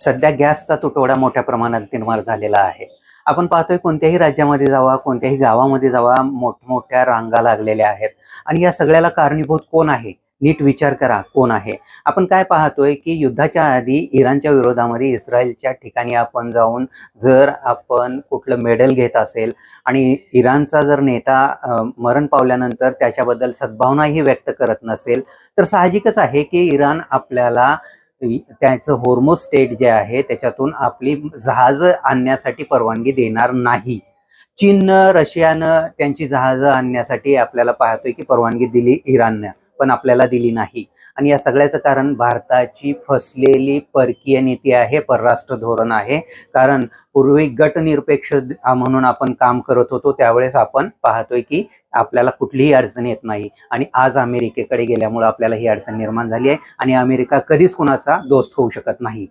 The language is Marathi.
सध्या गॅसचा तुटवडा मोठ्या प्रमाणात निर्माण झालेला आहे. आपण पाहतोय कोणत्याही राज्यामध्ये जावा, कोणत्याही गावामध्ये जावा, मोठमोठ्या रांगा लागलेल्या आहेत. आणि या सगळ्याला कारणीभूत कोण आहे? नीट विचार करा कोण आहे. आपण काय पाहतोय की युद्धाच्या आधी इराणच्या विरोधामध्ये इस्रायलच्या ठिकाणी आपण जाऊन जर आपण कुठलं मेडल घेत असेल आणि इराणचा जर नेता मरण पावल्यानंतर त्याच्याबद्दल सद्भावनाही व्यक्त करत नसेल, तर साहजिकच आहे की इराण आपल्याला त्याचं होर्मुझ स्टेट जे आहे त्याच्यातून आपली जहाज आणण्यासाठी परवानगी देणार नाही. चीननं, रशियानं त्यांची जहाजं आणण्यासाठी आपल्याला पाहतोय की परवानगी दिली इराणनं, पण आपल्याला दिली नाही. आणि या सगळ्याचं कारण भारताची फसलेली परकीय नीती आहे, परराष्ट्र धोरण आहे. कारण पूर्वी गटनिरपेक्ष म्हणून आपण काम करत होतो, त्यावेळेस आपण पाहतोय की आपल्याला कुठलीही अडचण येत नाही. आणि आज अमेरिकेकडे गेल्यामुळे आपल्याला ही अडचण निर्माण झाली आहे आणि अमेरिका कधीच कुणाचा दोस्त होऊ शकत नाही.